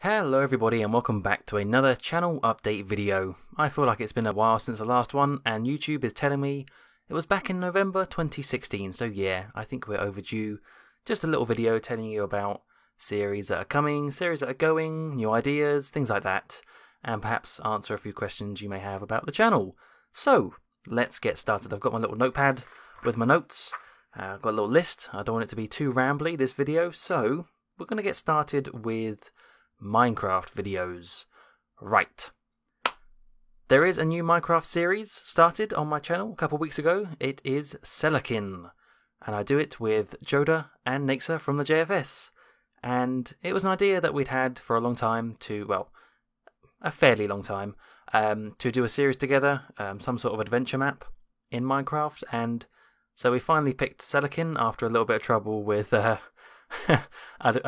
Hello everybody and welcome back to another channel update video. I feel like it's been a while since the last one and YouTube is telling me it was back in November 2016, so yeah, I think we're overdue. Just a little video telling you about series that are coming, series that are going, new ideas, things like that, and perhaps answer a few questions you may have about the channel. So, let's get started. I've got my little notepad with my notes. I've got a little list. I don't want it to be too rambly, this video, so we're going to get started with Minecraft videos. Right. There is a new Minecraft series started on my channel a couple of weeks ago. It is Selekin, and I do it with Joda and Naxa from the JFS. And it was an idea that we'd had for a long time a fairly long time, to do a series together, some sort of adventure map in Minecraft. And so we finally picked Selekin after a little bit of trouble with a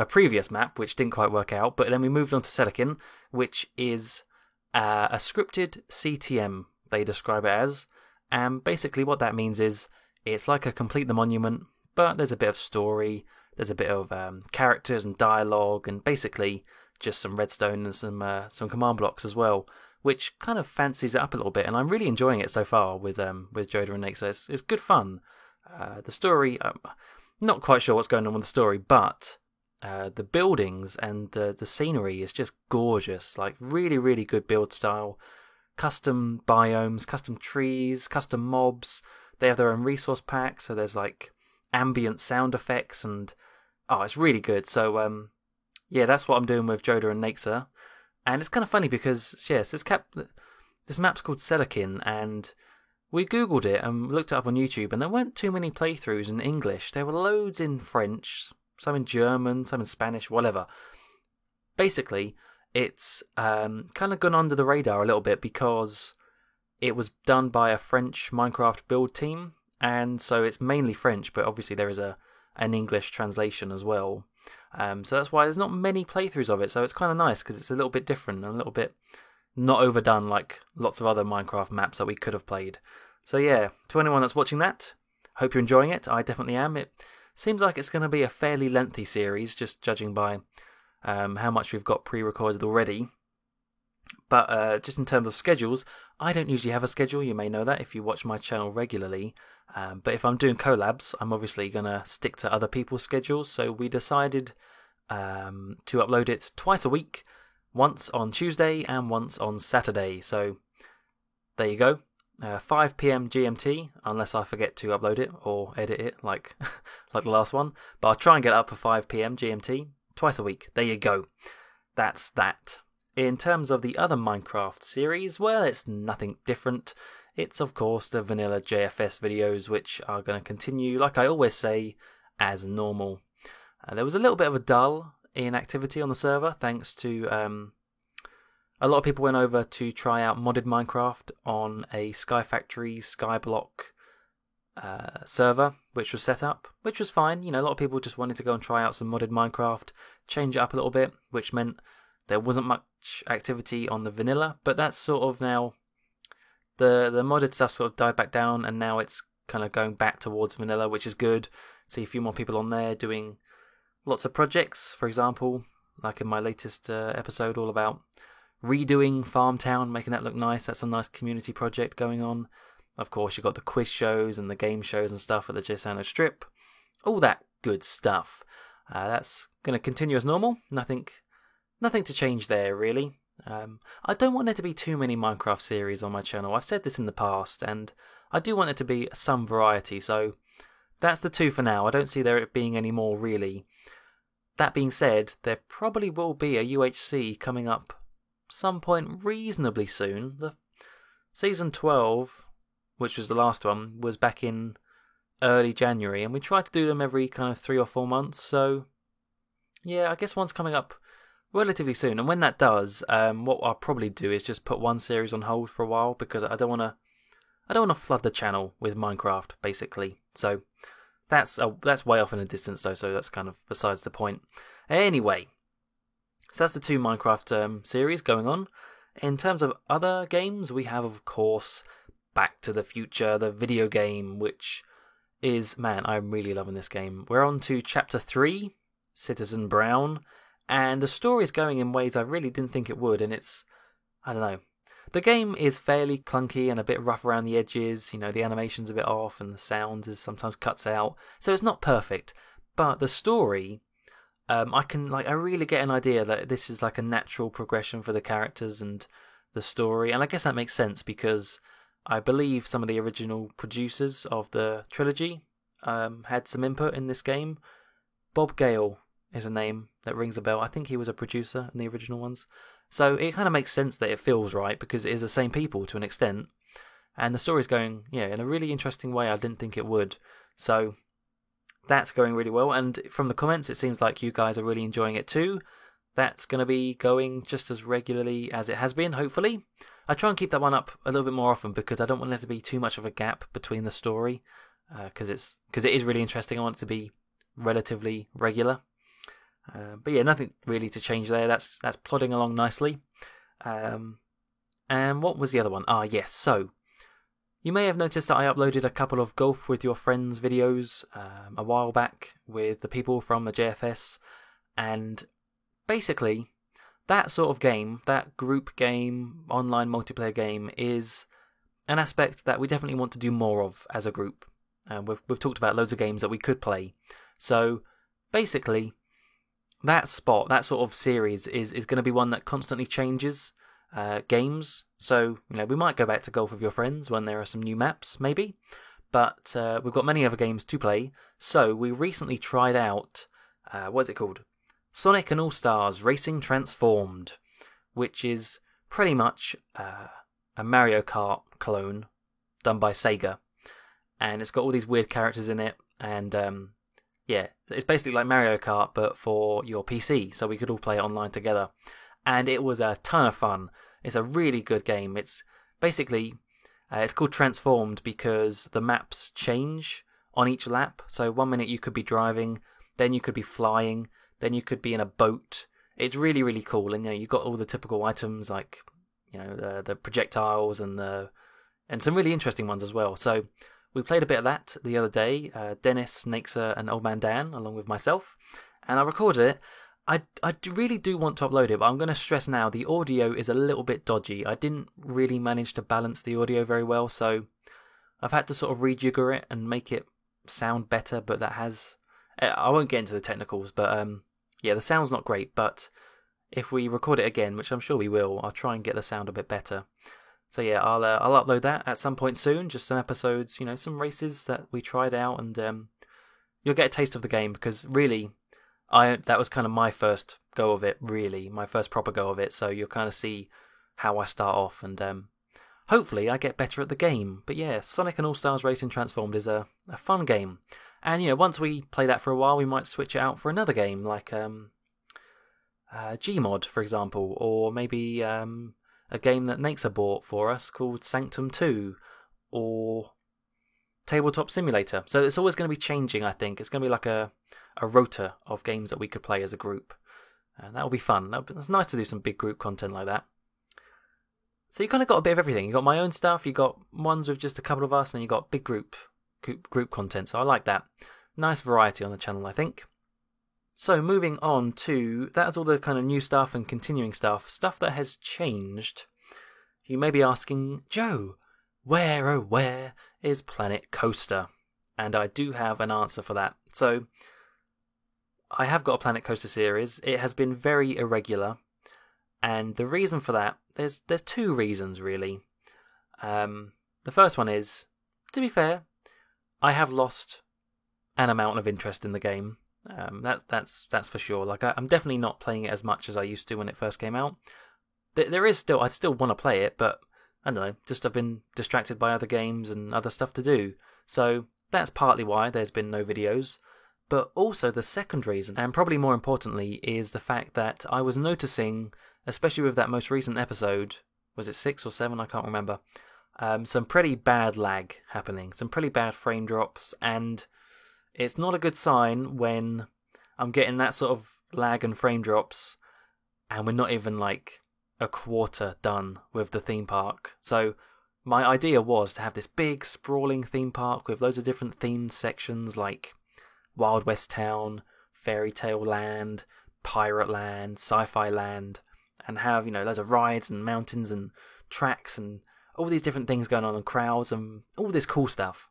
previous map, which didn't quite work out, but then we moved on to Selekin, which is a scripted CTM, they describe it as, and basically what that means is it's like a Complete the Monument, but there's a bit of story, there's a bit of characters and dialogue, and basically just some redstone and some command blocks as well, which kind of fancies it up a little bit, and I'm really enjoying it so far with Joda and Naxa. It's good fun. The story, not quite sure what's going on with the story, but the buildings and the scenery is just gorgeous. Like really, really good build style. Custom biomes, custom trees, custom mobs. They have their own resource pack, so there's like ambient sound effects, and it's really good. So yeah, that's what I'm doing with Joda and Naxa. And it's kind of funny because yes, this map's called Selekin, and we googled it and looked it up on YouTube, and there weren't too many playthroughs in English. There were loads in French, some in German, some in Spanish, whatever. Basically, it's kind of gone under the radar a little bit because it was done by a French Minecraft build team, and so it's mainly French, but obviously there is an English translation as well. So that's why there's not many playthroughs of it, so it's kind of nice because it's a little bit different and a little bit not overdone like lots of other Minecraft maps that we could have played. So yeah, to anyone that's watching that, hope you're enjoying it. I definitely am. It seems like it's going to be a fairly lengthy series, just judging by how much we've got pre-recorded already. But just in terms of schedules, I don't usually have a schedule. You may know that if you watch my channel regularly. But if I'm doing collabs, I'm obviously going to stick to other people's schedules. So we decided to upload it twice a week. Once on Tuesday and once on Saturday. So there you go. 5 PM GMT, unless I forget to upload it or edit it like like the last one. But I'll try and get it up for 5 PM GMT twice a week. There you go. That's that. In terms of the other Minecraft series, well, it's nothing different. It's of course the vanilla JFS videos, which are going to continue, like I always say, as normal. There was a little bit of a dull in activity on the server, thanks to a lot of people went over to try out modded Minecraft on a Sky Factory Skyblock server, which was set up, which was fine. You know, a lot of people just wanted to go and try out some modded Minecraft, change it up a little bit, which meant there wasn't much activity on the vanilla, but that's sort of now, the modded stuff sort of died back down, and now it's kind of going back towards vanilla, which is good. See a few more people on there doing lots of projects, for example, like in my latest episode all about redoing Farmtown, making that look nice. That's a nice community project going on. Of course, you've got the quiz shows and the game shows and stuff at the Gisano Strip. All that good stuff. That's going to continue as normal. Nothing to change there, really. I don't want there to be too many Minecraft series on my channel. I've said this in the past, and I do want it to be some variety, so that's the two for now. I don't see there being any more, really. That being said, there probably will be a UHC coming up some point reasonably soon. The season 12, which was the last one, was back in early January, and we try to do them every kind of 3 or 4 months. So yeah, I guess one's coming up relatively soon. And when that does, what I'll probably do is just put one series on hold for a while, because I don't want to flood the channel with Minecraft, basically. So that's way off in the distance, though, so that's kind of besides the point. Anyway, so that's the two Minecraft series going on. In terms of other games, we have, of course, Back to the Future, the video game, which is, man, I'm really loving this game. We're on to Chapter 3, Citizen Brown, and the story is going in ways I really didn't think it would, and I don't know. The game is fairly clunky and a bit rough around the edges, the animation's a bit off and the sound is sometimes cuts out, so it's not perfect, but the story, I really get an idea that this is like a natural progression for the characters and the story, and I guess that makes sense because I believe some of the original producers of the trilogy had some input in this game. Bob Gale is a name that rings a bell. I think he was a producer in the original ones. So it kind of makes sense that it feels right because it is the same people to an extent. And the story's going, in a really interesting way I didn't think it would. So that's going really well. And from the comments, it seems like you guys are really enjoying it too. That's going to be going just as regularly as it has been, hopefully. I try and keep that one up a little bit more often because I don't want there to be too much of a gap between the story. Because it is really interesting. I want it to be relatively regular. But yeah, nothing really to change there. That's plodding along nicely. And what was the other one? Yes. So you may have noticed that I uploaded a couple of Golf with Your Friends videos a while back with the people from the JFS, and basically that sort of game, that group game, online multiplayer game, is an aspect that we definitely want to do more of as a group. We've talked about loads of games that we could play. So basically, that spot, that sort of series is going to be one that constantly changes games. So, we might go back to Golf with Your Friends when there are some new maps, maybe. But we've got many other games to play. So we recently tried out, what's it called? Sonic and All-Stars Racing Transformed, which is pretty much a Mario Kart clone done by Sega. And it's got all these weird characters in it, and it's basically like Mario Kart, but for your PC, so we could all play it online together. And it was a ton of fun. It's a really good game. It's basically, it's called Transformed because the maps change on each lap. So 1 minute you could be driving, then you could be flying, then you could be in a boat. It's really, really cool. And you've got all the typical items like, the projectiles and some really interesting ones as well. So we played a bit of that the other day, Dennis, Naxa, and Old Man Dan, along with myself, and I recorded it. I really do want to upload it, but I'm going to stress now, the audio is a little bit dodgy. I didn't really manage to balance the audio very well, so I've had to sort of rejigger it and make it sound better, but I won't get into the technicals, but the sound's not great, but if we record it again, which I'm sure we will, I'll try and get the sound a bit better. So yeah, I'll upload that at some point soon, just some episodes, some races that we tried out, and you'll get a taste of the game, because really, that was kind of my first go of it, really, my first proper go of it, so you'll kind of see how I start off, and hopefully I get better at the game. But yeah, Sonic and All-Stars Racing Transformed is a fun game, and once we play that for a while, we might switch it out for another game, like Gmod, for example, or maybe a game that Naxa bought for us called Sanctum 2, or Tabletop Simulator. So it's always going to be changing, I think. It's going to be like a rota of games that we could play as a group. And that'll be fun. It's nice to do some big group content like that. So you kind of got a bit of everything. You got my own stuff, you got ones with just a couple of us, and you got big group content. So I like that. Nice variety on the channel, I think. So moving on to, that's all the kind of new stuff and continuing stuff that has changed. You may be asking, Joe, where is Planet Coaster? And I do have an answer for that. So I have got a Planet Coaster series. It has been very irregular, and the reason for that, there's two reasons really. The first one is, to be fair, I have lost an amount of interest in the game. That's for sure. Like I'm definitely not playing it as much as I used to when it first came out. There is still, I still want to play it, but I don't know, just I've been distracted by other games and other stuff to do. So that's partly why there's been no videos. But also the second reason, and probably more importantly, is the fact that I was noticing, especially with that most recent episode, was it 6 or 7? I can't remember. Some pretty bad lag happening, some pretty bad frame drops, and it's not a good sign when I'm getting that sort of lag and frame drops and we're not even like a quarter done with the theme park. So my idea was to have this big sprawling theme park with loads of different themed sections like Wild West Town, Fairy Tale Land, pirate land, sci-fi land, and have, loads of rides and mountains and tracks and all these different things going on and crowds and all this cool stuff.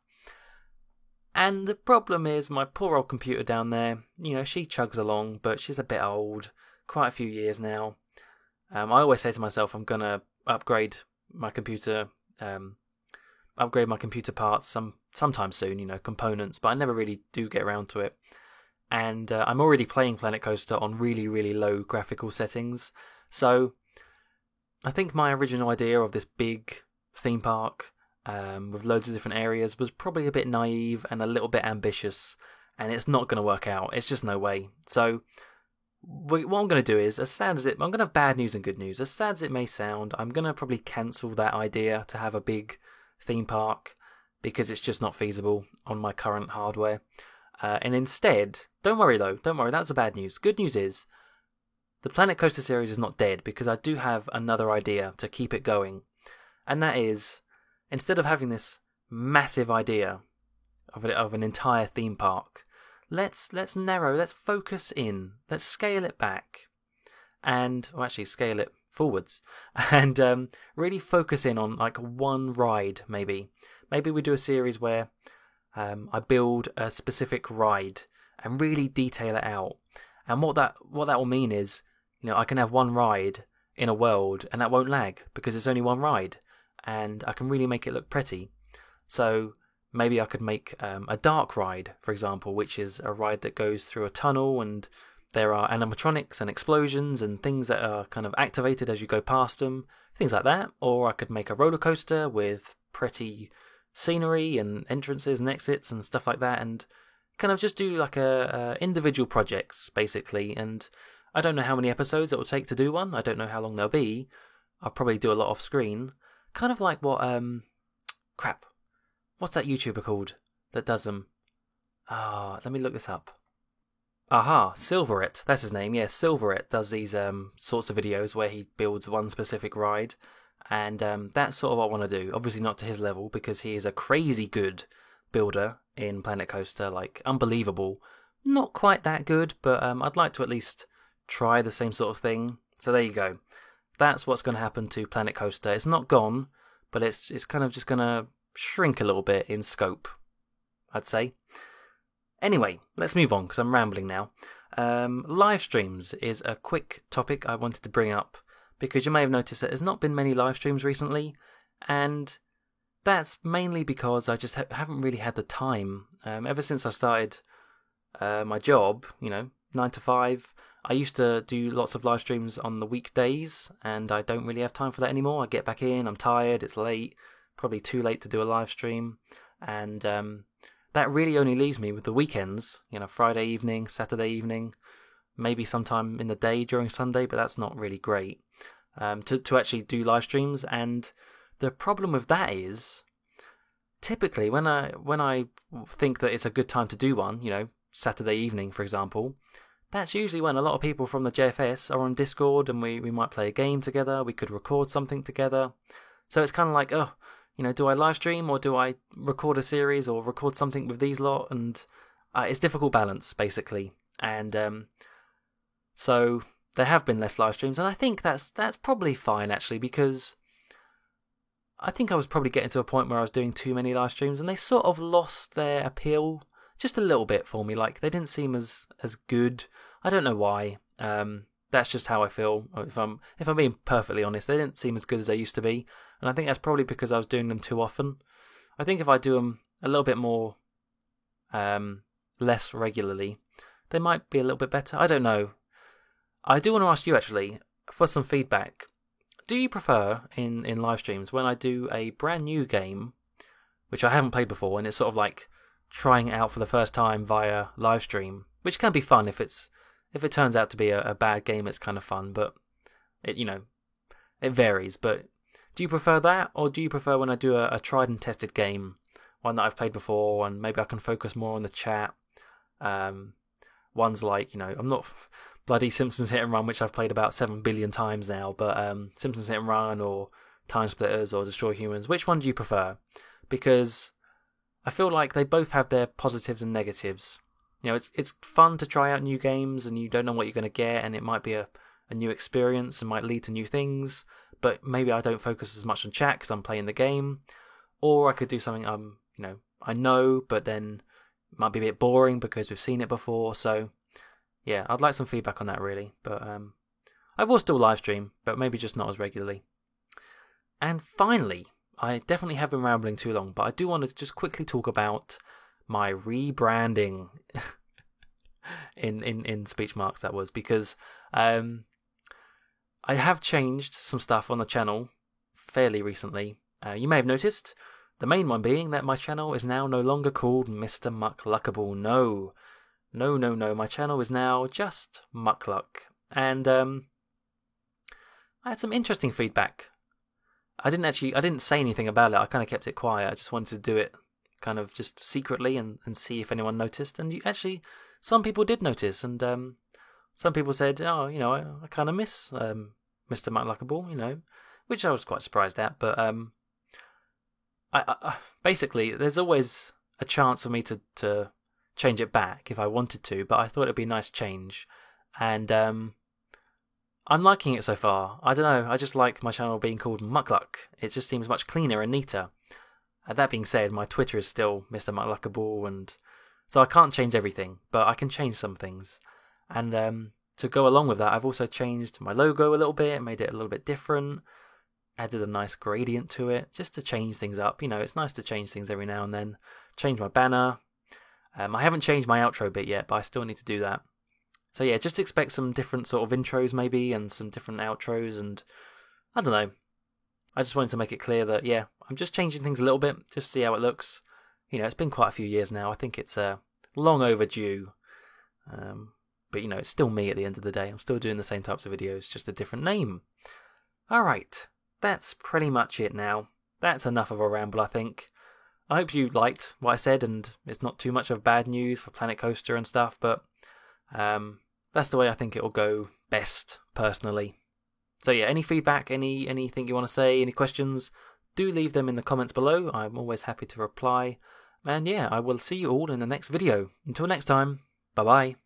And the problem is my poor old computer down there, she chugs along, but she's a bit old, quite a few years now. I always say to myself I'm going to upgrade my computer parts sometime soon, components, but I never really do get around to it. And I'm already playing Planet Coaster on really, really low graphical settings. So I think my original idea of this big theme park with loads of different areas was probably a bit naive and a little bit ambitious, and it's not going to work out. It's just no way. So what I'm going to do is, I'm going to have bad news and good news. As sad as it may sound, I'm going to probably cancel that idea to have a big theme park because it's just not feasible on my current hardware. And instead, don't worry, that's the bad news. Good news is, the Planet Coaster series is not dead because I do have another idea to keep it going. And that is, instead of having this massive idea of an entire theme park, let's focus in, let's scale it back, scale it forwards, and really focus in on like one ride. Maybe we do a series where I build a specific ride and really detail it out. And what that will mean is, I can have one ride in a world and that won't lag because it's only one ride, and I can really make it look pretty. So maybe I could make a dark ride, for example, which is a ride that goes through a tunnel and there are animatronics and explosions and things that are kind of activated as you go past them, things like that. Or I could make a roller coaster with pretty scenery and entrances and exits and stuff like that, and kind of just do like a individual projects basically. And I don't know how many episodes it will take to do one. I don't know how long they'll be. I'll probably do a lot off screen, kind of like what what's that YouTuber called that does them? Let me look this up. Silverett, that's his name. Yeah, Silverett does these sorts of videos where he builds one specific ride, and that's sort of what I want to do. Obviously not to his level because he is a crazy good builder in Planet Coaster, like unbelievable. Not quite that good, but I'd like to at least try the same sort of thing. So there you go. That's what's going to happen to Planet Coaster. It's not gone, but it's kind of just going to shrink a little bit in scope, I'd say. Anyway, let's move on because I'm rambling now. Live streams is a quick topic I wanted to bring up because you may have noticed that there's not been many live streams recently, and that's mainly because I just haven't really had the time. Ever since I started my job, 9 to 5, I used to do lots of live streams on the weekdays, and I don't really have time for that anymore. I get back in, I'm tired, it's late, probably too late to do a live stream, and that really only leaves me with the weekends, Friday evening, Saturday evening, maybe sometime in the day during Sunday, but that's not really great to actually do live streams. And the problem with that is, typically when I think that it's a good time to do one, Saturday evening, for example, that's usually when a lot of people from the JFS are on Discord and we might play a game together, we could record something together. So it's kind of like, do I live stream or do I record a series or record something with these lot? And it's difficult balance, basically. And so there have been less live streams, and I think that's probably fine, actually, because I think I was probably getting to a point where I was doing too many live streams, and they sort of lost their appeal just a little bit for me. Like, they didn't seem as good. I don't know why. That's just how I feel. If I'm being perfectly honest, they didn't seem as good as they used to be, and I think that's probably because I was doing them too often. I think if I do them a little bit more, less regularly, they might be a little bit better. I don't know. I do want to ask you actually for some feedback. Do you prefer in live streams when I do a brand new game, which I haven't played before, and it's sort of like trying it out for the first time via live stream, which can be fun if it turns out to be a bad game, it's kind of fun, but it varies. But do you prefer that, or do you prefer when I do a tried and tested game, one that I've played before, and maybe I can focus more on the chat? Ones like, I'm not bloody Simpsons Hit and Run, which I've played about 7 billion times now, but Simpsons Hit and Run or Time Splitters or Destroy Humans, which one do you prefer? Because I feel like they both have their positives and negatives. it's fun to try out new games, and you don't know what you're going to get, and it might be a new experience and might lead to new things. But maybe I don't focus as much on chat because I'm playing the game, or I could do something I know, but then it might be a bit boring because we've seen it before. So yeah, I'd like some feedback on that really. But I will still live stream, but maybe just not as regularly. And finally, I definitely have been rambling too long, but I do want to just quickly talk about my rebranding in speech marks, that was, because I have changed some stuff on the channel fairly recently. You may have noticed, the main one being that my channel is now no longer called Mr. Muckluckable. No, my channel is now just Muckluck. And I had some interesting feedback. I didn't say anything about it. I kind of kept it quiet. I just wanted to do it kind of just secretly and see if anyone noticed. And some people did notice. And some people said, oh, I kind of miss Mr. Muckluckable, which I was quite surprised at. But I basically, there's always a chance for me to change it back if I wanted to. But I thought it'd be a nice change. And I'm liking it so far. I don't know, I just like my channel being called Muckluck. It just seems much cleaner and neater. That being said, my Twitter is still Mr. Muckluckable, and so I can't change everything, but I can change some things. And to go along with that, I've also changed my logo a little bit, made it a little bit different, added a nice gradient to it, just to change things up. It's nice to change things every now and then. Change my banner. I haven't changed my outro bit yet, but I still need to do that. So yeah, just expect some different sort of intros maybe, and some different outros, and I don't know. I just wanted to make it clear that, yeah, I'm just changing things a little bit, just to see how it looks. It's been quite a few years now. I think it's long overdue. But, it's still me at the end of the day. I'm still doing the same types of videos, just a different name. Alright, that's pretty much it now. That's enough of a ramble, I think. I hope you liked what I said, and it's not too much of bad news for Planet Coaster and stuff, but that's the way I think it'll go best, personally. So yeah, any feedback, anything you want to say, any questions, do leave them in the comments below. I'm always happy to reply. And yeah, I will see you all in the next video. Until next time, bye bye.